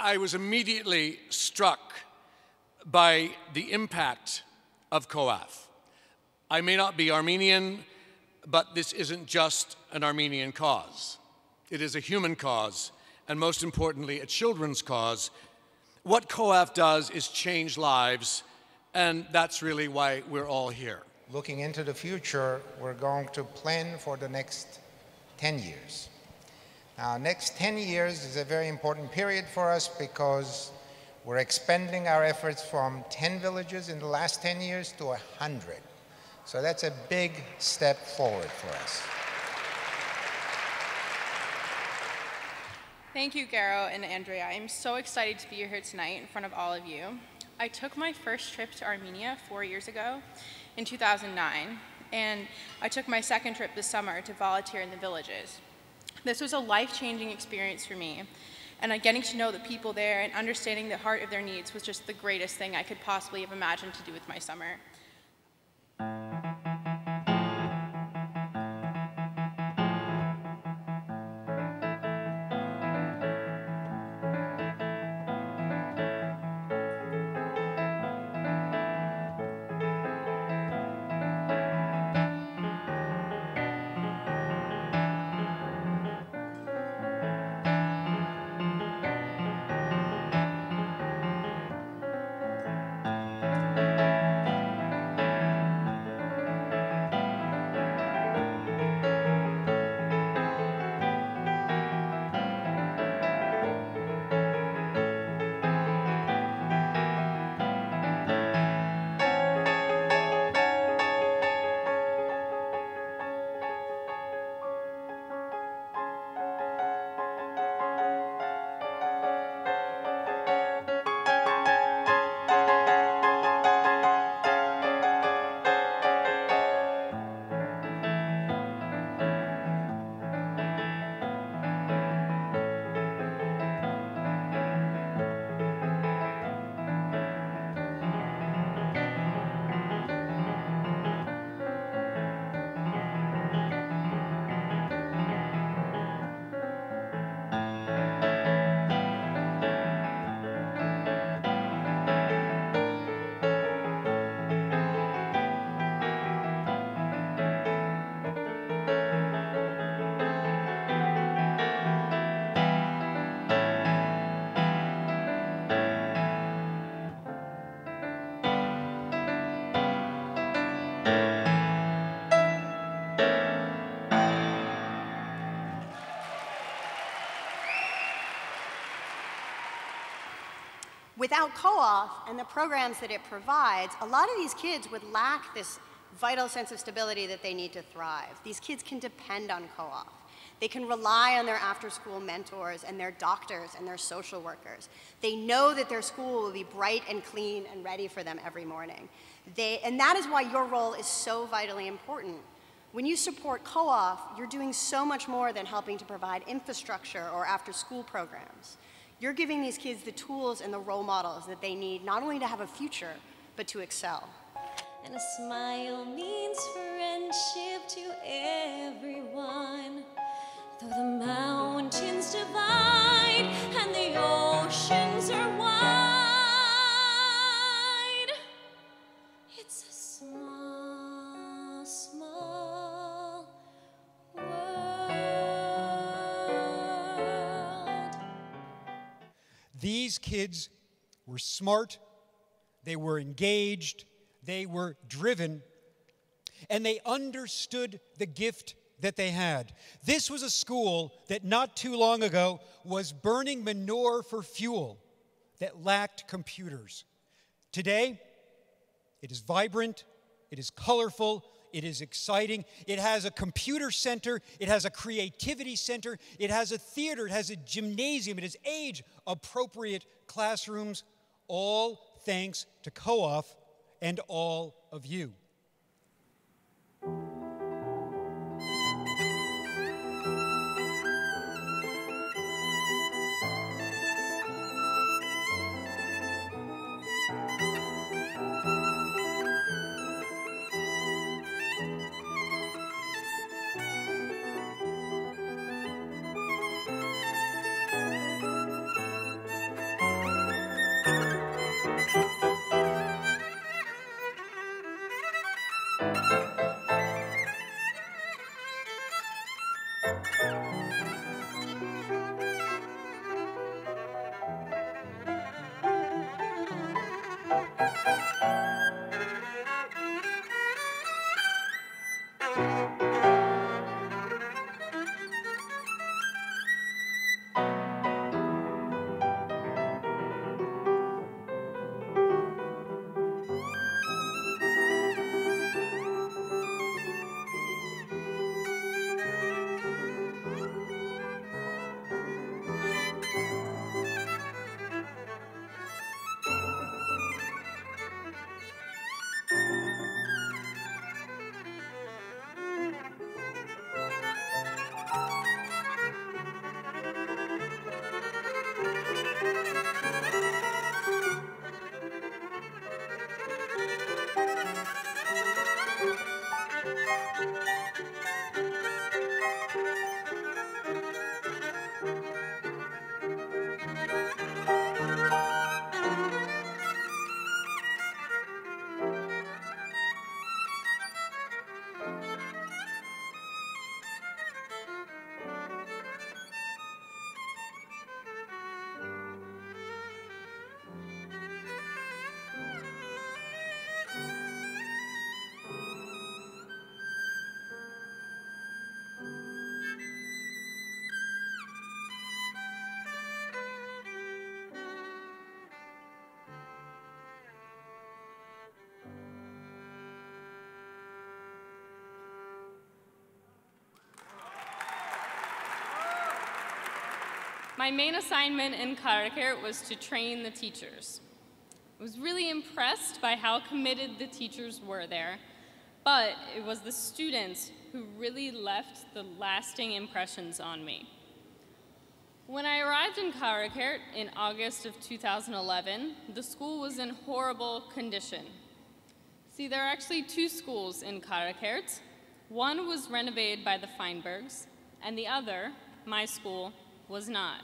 I was immediately struck by the impact of COAF. I may not be Armenian, but this isn't just an Armenian cause. It is a human cause, and most importantly, a children's cause. What COAF does is change lives, and that's really why we're all here. Looking into the future, we're going to plan for the next 10 years. Now, next 10 years is a very important period for us because we're expanding our efforts from 10 villages in the last 10 years to 100. So that's a big step forward for us. Thank you, Garo and Andrea. I'm so excited to be here tonight in front of all of you. I took my first trip to Armenia 4 years ago in 2009, and I took my second trip this summer to volunteer in the villages. This was a life-changing experience for me, and getting to know the people there and understanding the heart of their needs was just the greatest thing I could possibly have imagined to do with my summer. Without COAF and the programs that it provides, a lot of these kids would lack this vital sense of stability that they need to thrive. These kids can depend on COAF. They can rely on their after-school mentors and their doctors and their social workers. They know that their school will be bright and clean and ready for them every morning. And that is why your role is so vitally important. When you support COAF, you're doing so much more than helping to provide infrastructure or after-school programs. You're giving these kids the tools and the role models that they need not only to have a future, but to excel. And a smile means friendship to everyone. Though the mountains divide and the oceans are wide, it's a small, small world. These kids were smart, they were engaged, they were driven, and they understood the gift that they had. This was a school that not too long ago was burning manure for fuel that lacked computers. Today, it is vibrant, it is colorful, it is exciting. It has a computer center, it has a creativity center, it has a theater, it has a gymnasium, it has age-appropriate classrooms, all thanks to COAF and all of you. My main assignment in COAF was to train the teachers. I was really impressed by how committed the teachers were there, but it was the students who really left the lasting impressions on me. When I arrived in COAF in August of 2011, the school was in horrible condition. See, there are actually two schools in COAF. One was renovated by the Feinbergs, and the other, my school, was not.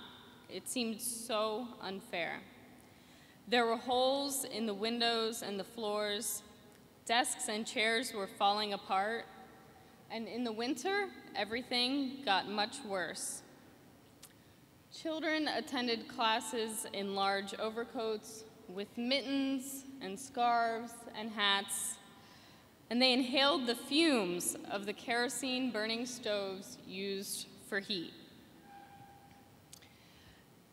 It seemed so unfair. There were holes in the windows and the floors. Desks and chairs were falling apart. And in the winter, everything got much worse. Children attended classes in large overcoats with mittens and scarves and hats, and they inhaled the fumes of the kerosene burning stoves used for heat.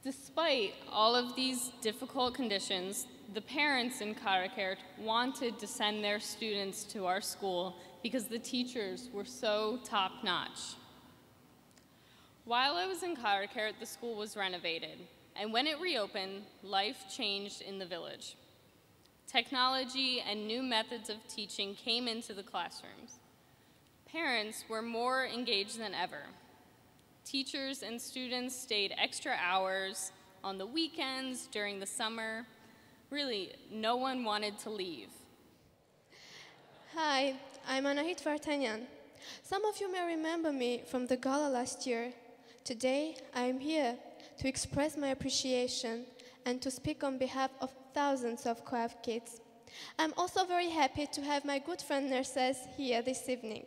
Despite all of these difficult conditions, the parents in COAF wanted to send their students to our school because the teachers were so top-notch. While I was in COAF, the school was renovated, and when it reopened, life changed in the village. Technology and new methods of teaching came into the classrooms. parents were more engaged than ever. Teachers and students stayed extra hours on the weekends, during the summer. Really, no one wanted to leave. Hi, I'm Anahit Vartanyan. Some of you may remember me from the gala last year. Today, I am here to express my appreciation and to speak on behalf of thousands of COAF kids. I'm also very happy to have my good friend Narses here this evening.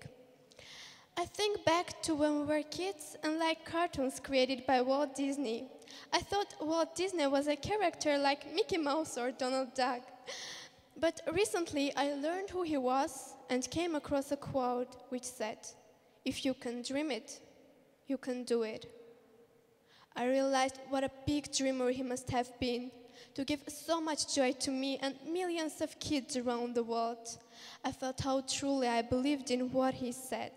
I think back to when we were kids and liked cartoons created by Walt Disney. I thought Walt Disney was a character like Mickey Mouse or Donald Duck. But recently I learned who he was and came across a quote which said, "If you can dream it, you can do it." I realized what a big dreamer he must have been to give so much joy to me and millions of kids around the world. I felt how truly I believed in what he said.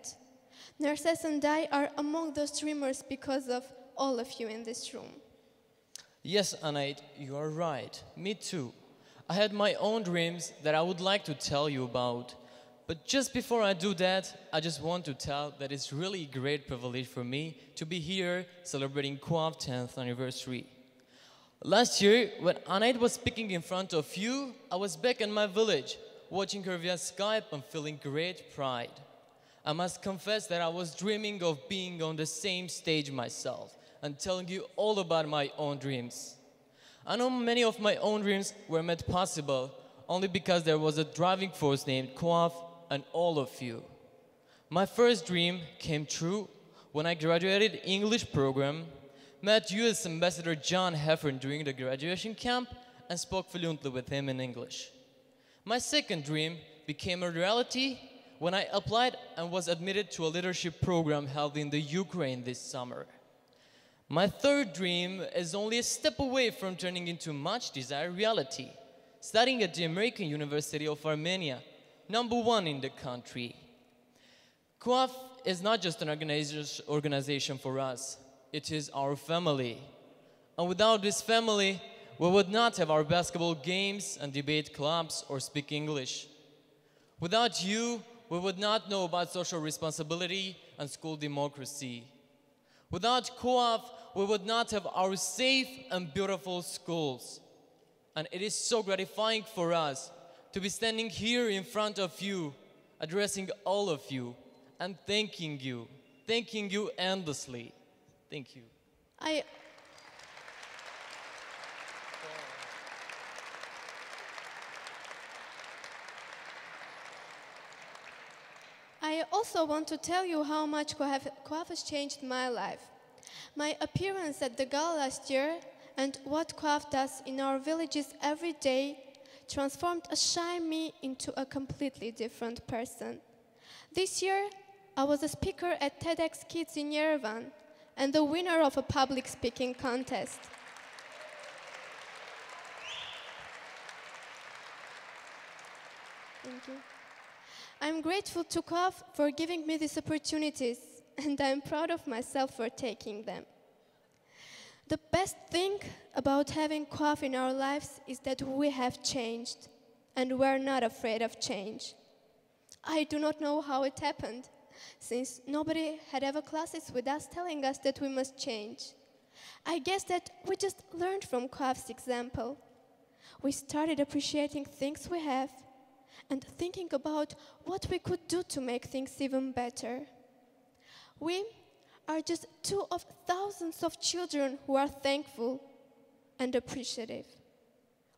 Narses and I are among those dreamers because of all of you in this room. Yes, Anait, you are right. Me too. I had my own dreams that I would like to tell you about. But just before I do that, I just want to tell that it's really a great privilege for me to be here celebrating COAF 10th anniversary. Last year, when Anait was speaking in front of you, I was back in my village, watching her via Skype and feeling great pride. I must confess that I was dreaming of being on the same stage myself and telling you all about my own dreams. I know many of my own dreams were made possible only because there was a driving force named COAF and all of you. My first dream came true when I graduated English program, met US Ambassador John Heffern during the graduation camp, and spoke fluently with him in English. My second dream became a reality when I applied and was admitted to a leadership program held in the Ukraine this summer. My third dream is only a step away from turning into much desired reality, studying at the American University of Armenia, #1 in the country. COAF is not just an organization for us, it is our family. And without this family, we would not have our basketball games and debate clubs or speak English. Without you, we would not know about social responsibility and school democracy. Without COAF, we would not have our safe and beautiful schools. And it is so gratifying for us to be standing here in front of you, addressing all of you, and thanking you endlessly. Thank you. I also want to tell you how much COAF has changed my life. My appearance at the gala last year and what COAF does in our villages every day transformed a shy me into a completely different person. This year, I was a speaker at TEDx Kids in Yerevan and the winner of a public speaking contest. Thank you. I'm grateful to COAF for giving me these opportunities, and I'm proud of myself for taking them. The best thing about having COAF in our lives is that we have changed, and we're not afraid of change. I do not know how it happened, since nobody had ever classes with us telling us that we must change. I guess that we just learned from COAF's example. We started appreciating things we have, and thinking about what we could do to make things even better. We are just 2 of thousands of children who are thankful and appreciative.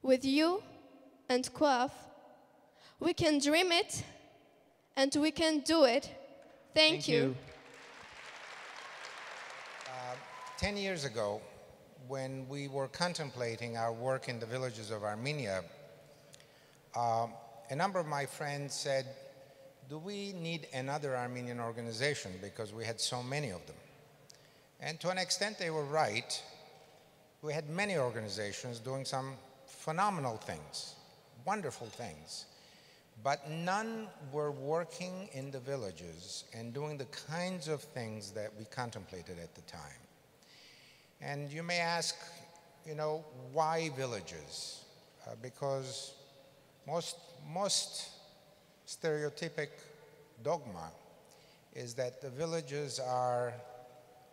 With you and COAF, we can dream it and we can do it. Thank you. 10 years ago, when we were contemplating our work in the villages of Armenia, a number of my friends said, do we need another Armenian organization, because we had so many of them? And to an extent they were right. We had many organizations doing some phenomenal things, wonderful things, but none were working in the villages and doing the kinds of things that we contemplated at the time. And you may ask, why villages? Because most stereotypic dogma is that the villages are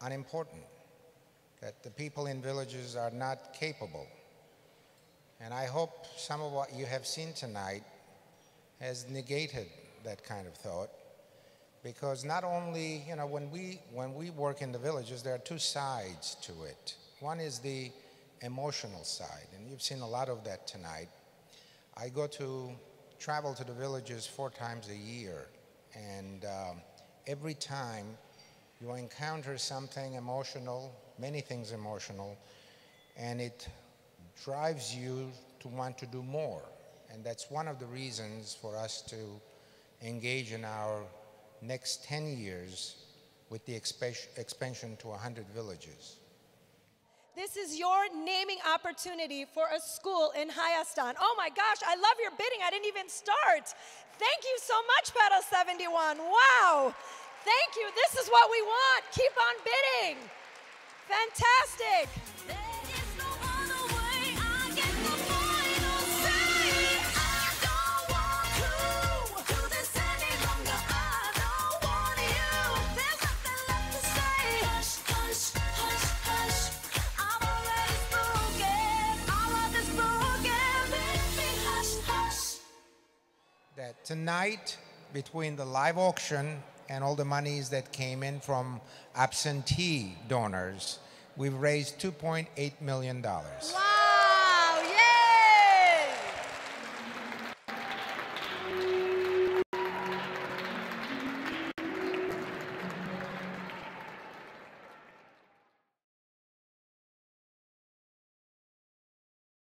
unimportant, that the people in villages are not capable. And I hope some of what you have seen tonight has negated that kind of thought, because not only, when we work in the villages, there are two sides to it. One is the emotional side, and you've seen a lot of that tonight. I travel to the villages 4 times a year, and every time you encounter something emotional, many things emotional, and it drives you to want to do more. And that's one of the reasons for us to engage in our next 10 years with the expansion to 100 villages. This is your naming opportunity for a school in Hayastan. Oh my gosh, I love your bidding. I didn't even start. Thank you so much, Pedal 71. Wow. Thank you. This is what we want. Keep on bidding. Fantastic. That tonight, between the live auction and all the monies that came in from absentee donors, we've raised $2.8 million. Wow.